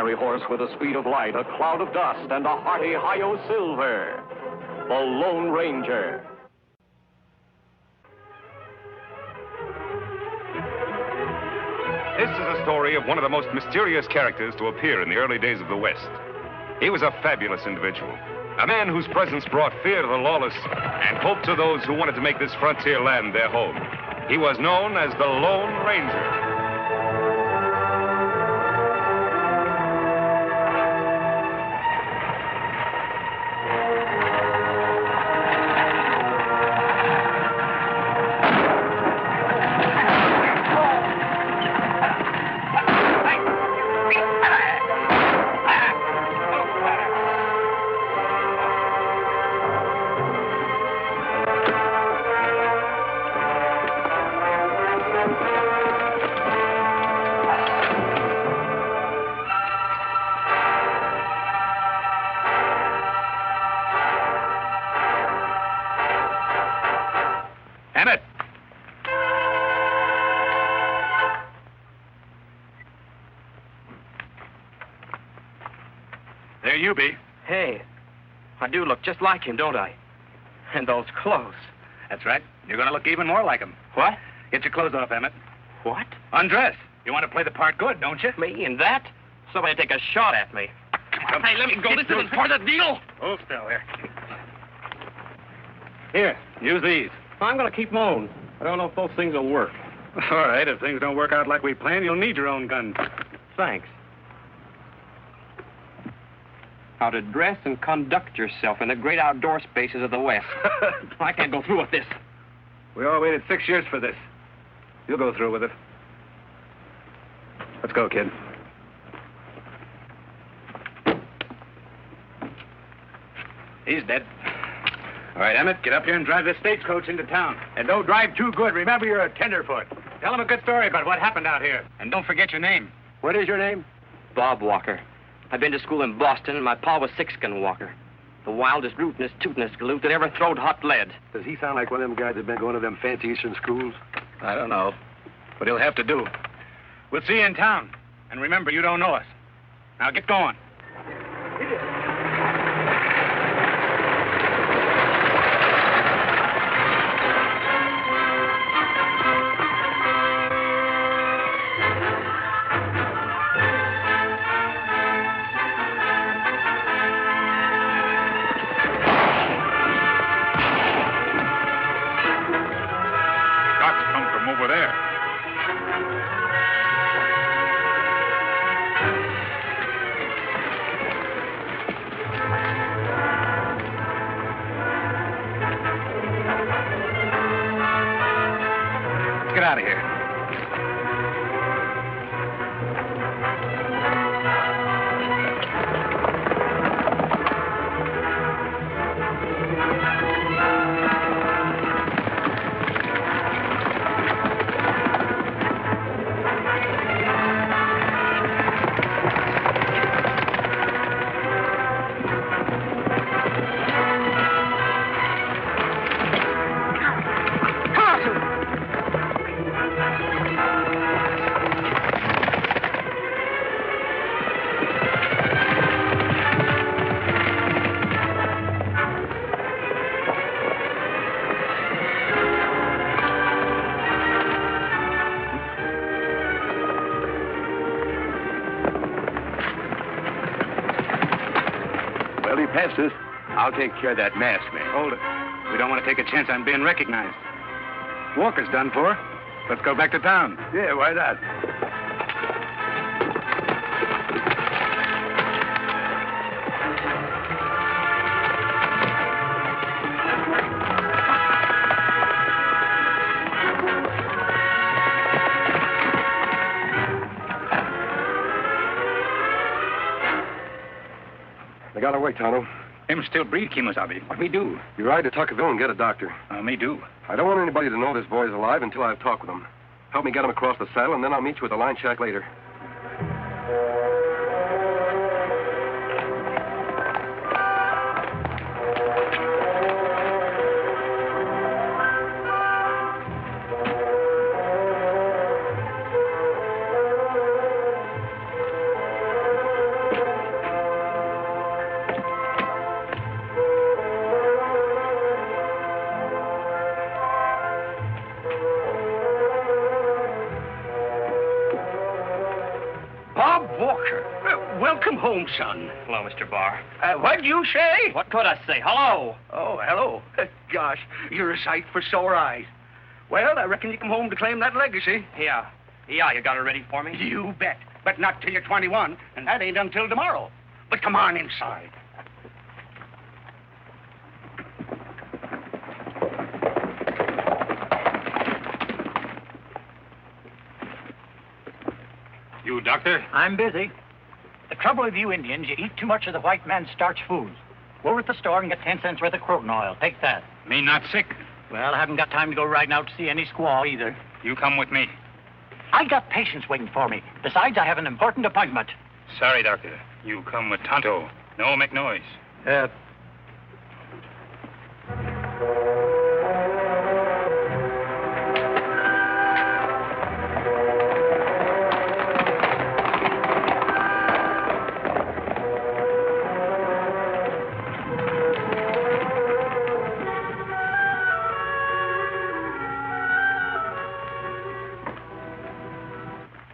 fiery horse with the speed of light, a cloud of dust, and a hearty hi-yo silver. The Lone Ranger. This is a story of one of the most mysterious characters to appear in the early days of the West. He was a fabulous individual, a man whose presence brought fear to the lawless and hope to those who wanted to make this frontier land their home. He was known as the Lone Ranger. There you be. Hey, I do look just like him, don't I? And those clothes. That's right. You're going to look even more like him. What? Get your clothes off, Emmett. What? Undress. You want to play the part good, don't you? Me in that? Somebody take a shot at me. Come on. Hey, let me go. This isn't part of the deal. Hold still here. Here, use these. I'm going to keep my own. I don't know if those things will work. All right, if things don't work out like we planned, you'll need your own gun. Thanks. How to dress and conduct yourself in the great outdoor spaces of the West. I can't go through with this. We all waited 6 years for this. You'll go through with it. Let's go, kid. He's dead. All right, Emmett, get up here and drive this stagecoach into town. And don't drive too good. Remember, you're a tenderfoot. Tell him a good story about what happened out here. And don't forget your name. What is your name? Bob Walker. I've been to school in Boston, and my pa was Sixgun Walker. The wildest, rootinest, tootinest galoot that ever throwed hot lead. Does he sound like one of them guys that been going to them fancy Eastern schools? I don't know. But he'll have to do. We'll see you in town. And remember, you don't know us. Now get going. Over there. Let's get out of here. Well, he passed us. I'll take care of that mask, man. Hold it. We don't want to take a chance on being recognized. Walker's done for. Let's go back to town. Yeah, why not? They got away, Tonto. Him still breathe, Kemosabe. What we do? You ride to Tuckerville and get a doctor. Me do. I don't want anybody to know this boy's alive until I've talked with him. Help me get him across the saddle, and then I'll meet you at the line shack later. home, son. Hello, Mr. Barr. What'd you say? What could I say? Hello. Oh, hello. Gosh, you're a sight for sore eyes. Well, I reckon you come home to claim that legacy. Yeah. Yeah, you got it ready for me? You bet. But not till you're 21, and that ain't until tomorrow. But come on inside. You, Doctor? I'm busy. The trouble with you Indians, you eat too much of the white man's starch foods. Go over to the store and get 10 cents worth of croton oil. Take that. Me not sick. Well, I haven't got time to go riding out to see any squaw either. You come with me. I got patients waiting for me. Besides, I have an important appointment. Sorry, Doctor. You come with Tonto. No make noise.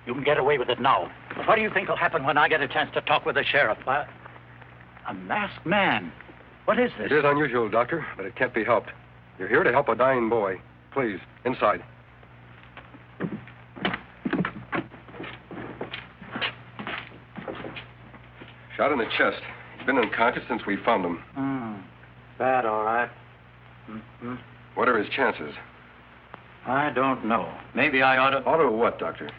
You can get away with it now. But what do you think will happen when I get a chance to talk with the sheriff? A masked man. What is this? It is unusual, Doctor, but it can't be helped. You're here to help a dying boy. Please, inside. Shot in the chest. He's been unconscious since we found him. Bad, all right. Mm-hmm. What are his chances? I don't know. Maybe I ought to... Ought to what, Doctor?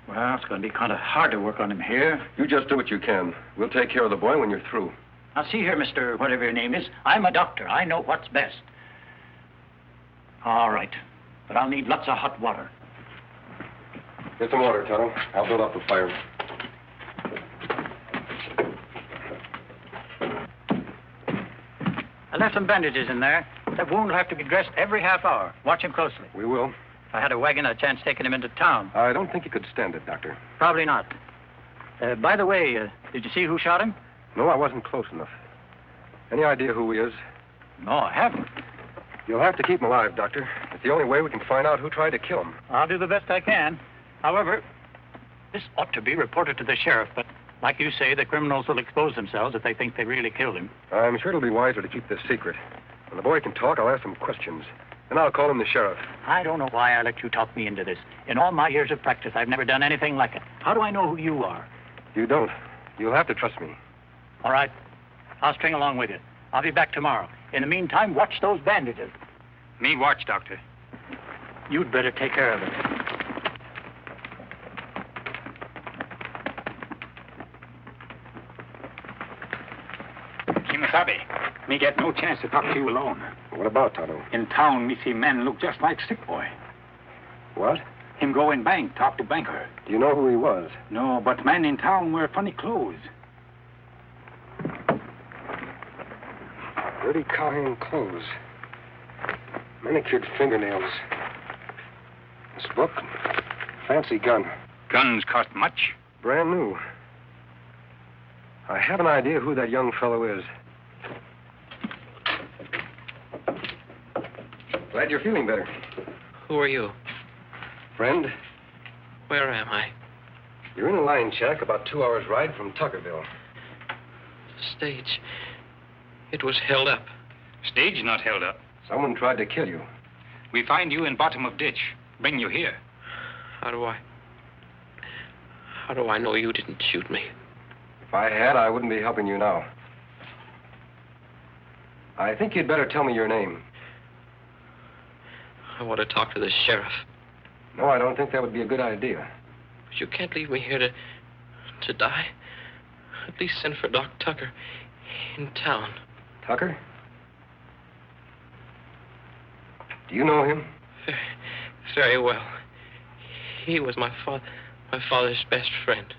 Well, it's going to be kind of hard to work on him here. You just do what you can. We'll take care of the boy when you're through. Now, see here, Mr. Whatever your name is. I'm a doctor. I know what's best. All right. But I'll need lots of hot water. Get some water, Tonto. I'll build up the fire. I left some bandages in there. That wound will have to be dressed every half hour. Watch him closely. We will. If I had a wagon, I'd chance taking him into town. I don't think you could stand it, Doctor. Probably not. By the way, did you see who shot him? No, I wasn't close enough. Any idea who he is? No, I haven't. You'll have to keep him alive, Doctor. It's the only way we can find out who tried to kill him. I'll do the best I can. However, this ought to be reported to the sheriff, but like you say, the criminals will expose themselves if they think they really killed him. I'm sure it'll be wiser to keep this secret. When the boy can talk, I'll ask him questions. Then I'll call him the sheriff. I don't know why I let you talk me into this. In all my years of practice, I've never done anything like it. How do I know who you are? You don't. You'll have to trust me. All right. I'll string along with you. I'll be back tomorrow. In the meantime, watch those bandages. Me watch, Doctor. You'd better take care of it. Kimasabi, me get no chance to talk to you alone. What about Tonto? In town, me see men look just like sick boy. What? Him go in bank, talk to banker. Do you know who he was? No, but men in town wear funny clothes. Dirty cowhand clothes. Manicured fingernails. This book. Fancy gun. Guns cost much? Brand new. I have an idea who that young fellow is. Glad you're feeling better. Who are you? Friend, Where am I? you're in a line shack about 2 hours' ride from Tuckerville. The stage. It was held up. Stage not held up. Someone tried to kill you. We find you in bottom of ditch. Bring you here. How do I know you didn't shoot me? If I had, I wouldn't be helping you now. I think you'd better tell me your name. I want to talk to the sheriff. No, I don't think that would be a good idea. But you can't leave me here to die. At least send for Doc Tucker in town. Tucker? Do you know him? Very well. He was my father's best friend.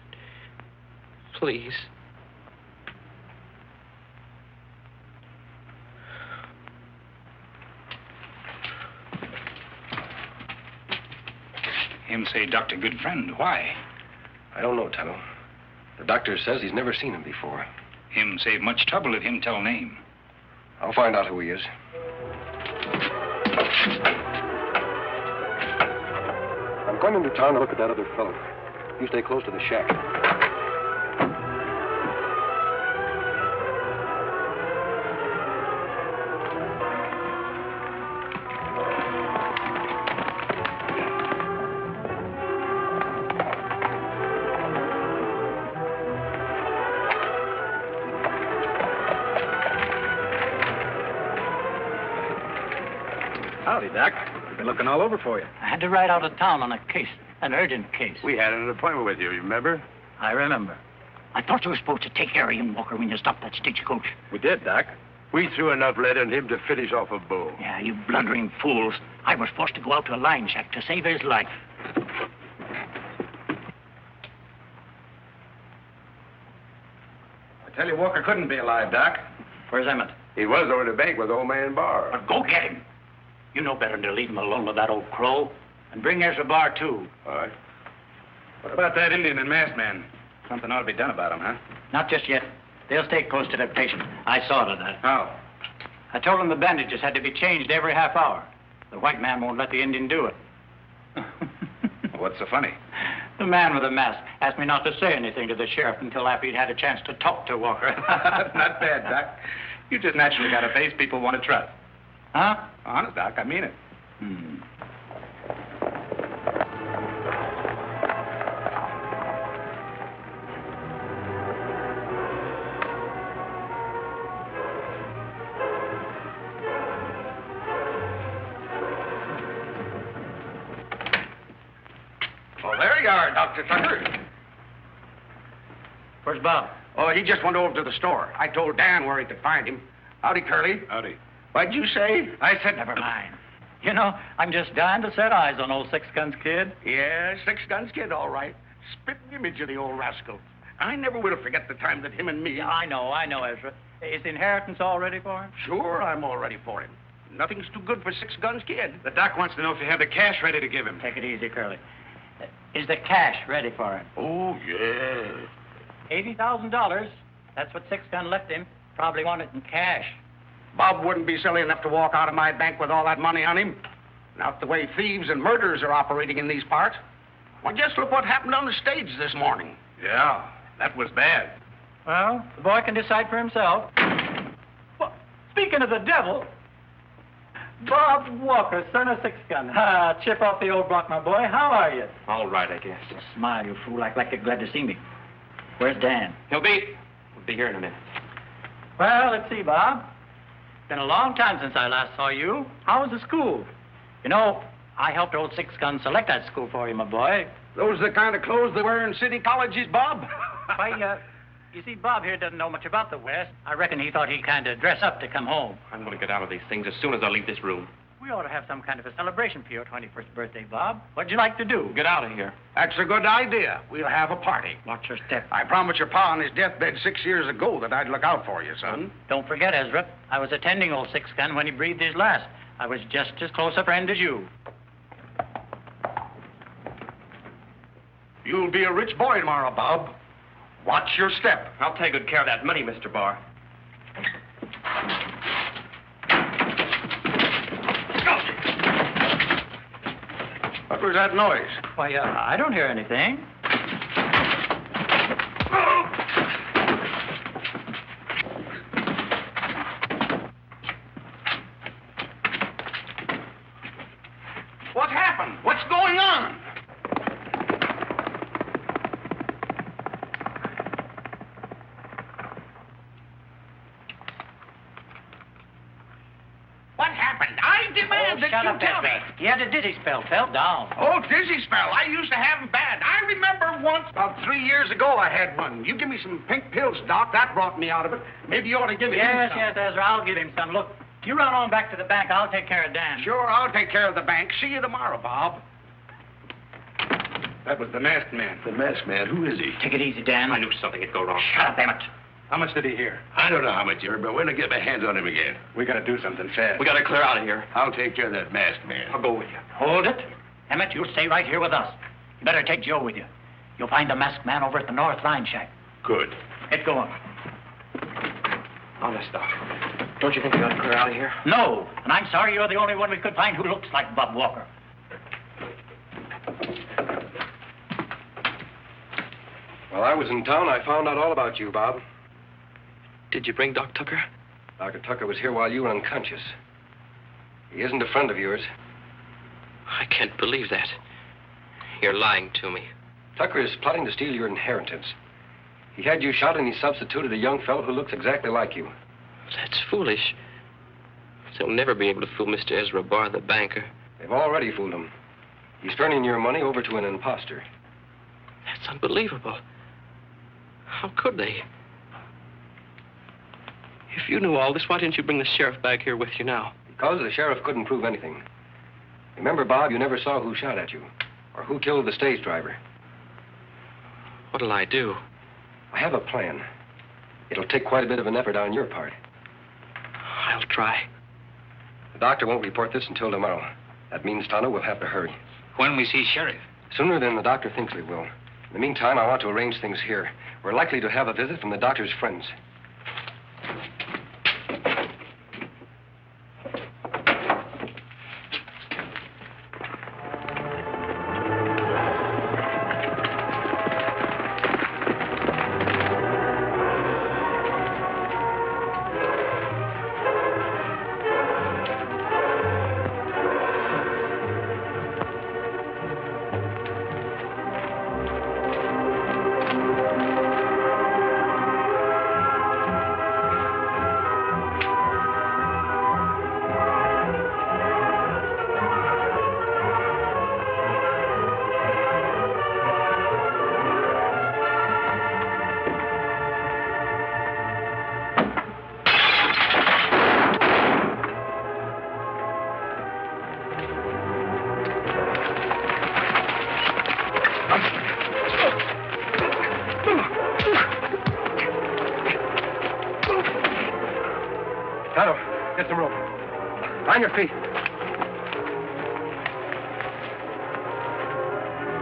Please. Him say doctor good friend. Why? I don't know, Tonto. The doctor says he's never seen him before. Him save much trouble if him tell name. I'll find out who he is. I'm going into town to look at that other fellow. You stay close to the shack. Howdy, Doc. We've been looking all over for you. I had to ride out of town on a case, an urgent case. We had an appointment with you, you remember? I remember. I thought you were supposed to take care of him, Walker, when you stopped that stagecoach. We did, Doc. We threw enough lead in him to finish off a bull. Yeah, you blundering fools. I was forced to go out to a line shack to save his life. I tell you, Walker couldn't be alive, Doc. Where's Emmett? He was over at the bank with old man Barr. Well, go get him. You know better than to leave him alone with that old crow. And bring Ezra Barr, too. All right. What about that Indian and masked man? Something ought to be done about him, huh? Not just yet. They'll stay close to their patient. I saw to that. How? I told them the bandages had to be changed every half hour. The white man won't let the Indian do it. What's so funny? The man with the mask asked me not to say anything to the sheriff until after he'd had a chance to talk to Walker. Not bad, Doc. You just naturally got a face people want to trust. Huh? Honest, Doc, I mean it. Well, there you are, Dr. Tucker. Where's Bob? Oh, he just went over to the store. I told Dan where he could find him. Howdy, Curly. Howdy. What'd you say? I said never mind. You know, I'm just dying to set eyes on old Six Guns Kid. Yeah, Six Guns Kid, all right. Spitting image of the old rascal. I never will forget the time that him and me... I know, Ezra. Is the inheritance all ready for him? Sure, I'm all ready for him. Nothing's too good for Six Guns Kid. The doc wants to know if you have the cash ready to give him. Take it easy, Curly. Is the cash ready for him? Oh, yeah. $80,000. That's what Six Gun left him. Probably want it in cash. Bob wouldn't be silly enough to walk out of my bank with all that money on him. Not the way thieves and murderers are operating in these parts. Well, just look what happened on the stage this morning. Yeah, that was bad. Well, the boy can decide for himself. Well, speaking of the devil, Bob Walker, son of Six Gun. Chip off the old block, my boy. How are you? All right, I guess. Smile, you fool, like you're glad to see me. Where's Dan? He'll be here in a minute. Well, let's see, Bob. It's been a long time since I last saw you. How was the school? You know, I helped old Six Gun select that school for you, my boy. Those are the kind of clothes they wear in city colleges, Bob? Why, you see, Bob here doesn't know much about the West. I reckon he thought he'd kind of dress up to come home. I'm going to get out of these things as soon as I leave this room. We ought to have some kind of a celebration for your 21st birthday, Bob. What'd you like to do? Get out of here. That's a good idea. We'll have a party. Watch your step. I promised your pa on his deathbed 6 years ago that I'd look out for you, son. Don't forget, Ezra, I was attending old Six Gun when he breathed his last. I was just as close a friend as you. You'll be a rich boy tomorrow, Bob. Watch your step. I'll take good care of that money, Mr. Barr. What was that noise? Why, I don't hear anything. What happened? What's going on? What happened? I demand that Shut you up, tell me. Ezra. He had a dizzy spell, fell down. Oh, dizzy spell. I used to have them bad. I remember once, about 3 years ago, I had one. You give me some pink pills, Doc. That brought me out of it. Maybe you ought to give me Yes, some. yes, Ezra, I'll give him some. Look, you run on back to the bank. I'll take care of Dan. Sure, I'll take care of the bank. See you tomorrow, Bob. That was the masked man. The masked man, who is he? Take it easy, Dan. I knew something would go wrong. Shut up, Emmett. How much did he hear? I don't know how much you heard, but when I get my hands on him again, We got to do something fast. We got to clear out of here. I'll take care of that masked man. I'll go with you. Hold it. Emmett, you'll stay right here with us. You better take Joe with you. You'll find the masked man over at the North Line Shack. Good. Get going. Honest, Doc. Don't you think we ought to clear out of here? No, and I'm sorry you're the only one we could find who looks like Bob Walker. While I was in town, I found out all about you, Bob. Did you bring Doc Tucker? Dr. Tucker was here while you were unconscious. He isn't a friend of yours. I can't believe that. You're lying to me. Tucker is plotting to steal your inheritance. He had you shot and he substituted a young fellow who looks exactly like you. That's foolish. They'll never be able to fool Mr. Ezra Barr, the banker. They've already fooled him. He's turning your money over to an imposter. That's unbelievable. How could they? If you knew all this, why didn't you bring the sheriff back here with you now? Because the sheriff couldn't prove anything. Remember, Bob, you never saw who shot at you or who killed the stage driver. What'll I do? I have a plan. It'll take quite a bit of an effort on your part. I'll try. The doctor won't report this until tomorrow. That means, Tonto, we'll have to hurry. When we see Sheriff? Sooner than the doctor thinks we will. In the meantime, I want to arrange things here. We're likely to have a visit from the doctor's friends. Tonto, get some rope. On your feet.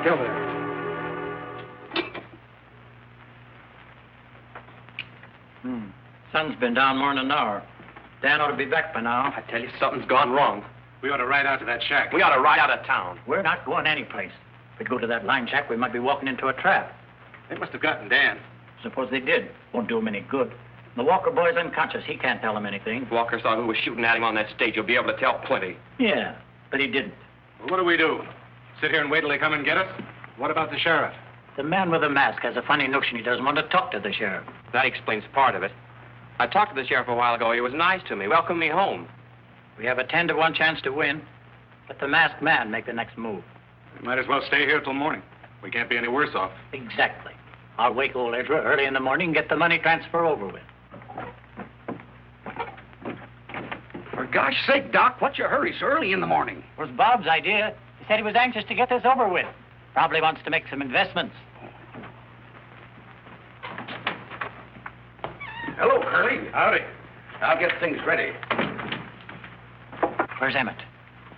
Get over there. Sun's been down more than an hour. Dan ought to be back by now. I tell you, something's gone wrong. We ought to ride out to that shack. We ought to ride out of town. We're not going anyplace. If we go to that line shack, we might be walking into a trap. They must have gotten Dan. Suppose they did. Won't do him any good. The Walker boy's unconscious. He can't tell him anything. If Walker saw who was shooting at him on that stage, he'll be able to tell plenty. Yeah, but he didn't. Well, what do we do? Sit here and wait till they come and get us? What about the sheriff? The man with the mask has a funny notion he doesn't want to talk to the sheriff. That explains part of it. I talked to the sheriff a while ago. He was nice to me, welcomed me home. We have a 10 to 1 chance to win. Let the masked man make the next move. We might as well stay here till morning. We can't be any worse off. Exactly. I'll wake old Ezra early in the morning and get the money transfer over with. For gosh sake, Doc, what's your hurry so early in the morning? It was Bob's idea. He said he was anxious to get this over with. Probably wants to make some investments. Hello, Curly. Howdy. I'll get things ready. Where's Emmett?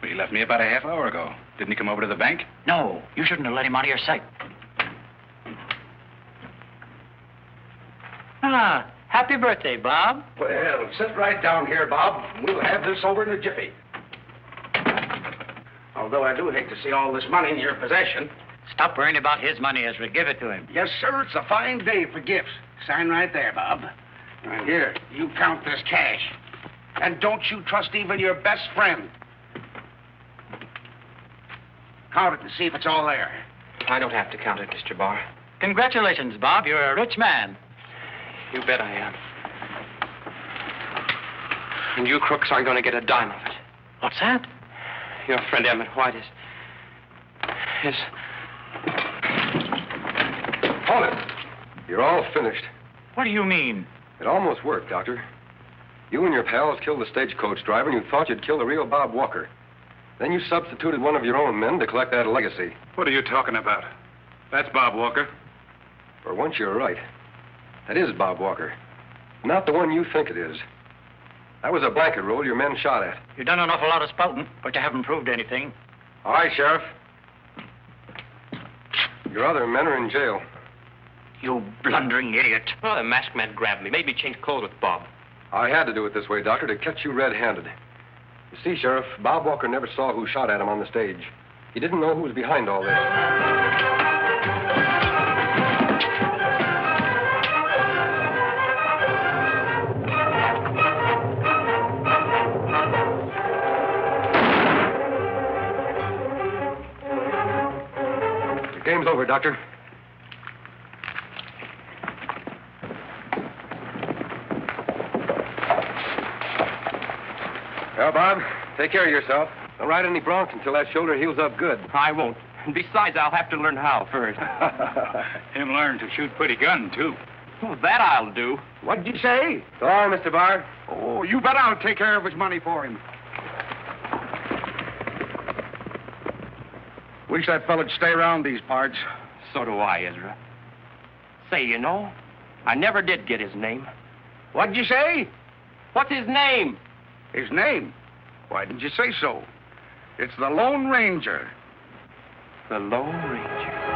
Well, he left me about a half hour ago. Didn't he come over to the bank? No, you shouldn't have let him out of your sight. Ah, happy birthday, Bob. Well, sit right down here, Bob. We'll have this over in a jiffy. Although I do hate to see all this money in your possession. Stop worrying about his money, Ezra. Give it to him. Yes, sir, it's a fine day for gifts. Sign right there, Bob. And here, you count this cash. And don't you trust even your best friend. Count it and see if it's all there. I don't have to count it, Mr. Barr. Congratulations, Bob. You're a rich man. You bet I am. And you crooks aren't going to get a dime of it. What's that? Your friend Emmett White is... Hold it. You're all finished. What do you mean? It almost worked, Doctor. You and your pals killed the stagecoach driver, and you thought you'd kill the real Bob Walker. Then you substituted one of your own men to collect that legacy. What are you talking about? That's Bob Walker. For once, you're right. That is Bob Walker. Not the one you think it is. That was a blanket roll your men shot at. You've done an awful lot of spouting, but you haven't proved anything. All right, Sheriff. Your other men are in jail. You blundering idiot. Well, the masked man grabbed me, made me change clothes with Bob. I had to do it this way, Doctor, to catch you red-handed. You see, Sheriff, Bob Walker never saw who shot at him on the stage. He didn't know who was behind all this. The game's over, Doctor. Well, Take care of yourself. Don't ride any broncs until that shoulder heals up good. I won't. And besides, I'll have to learn how first. Him learn to shoot pretty gun, too. Well, that I'll do. What'd you say? So long, Mr. Barr. Oh, you bet I'll take care of his money for him. Wish that fella'd stay around these parts. So do I, Ezra. Say, you know, I never did get his name. What'd you say? What's his name? His name? Why didn't you say so? It's the Lone Ranger. The Lone Ranger.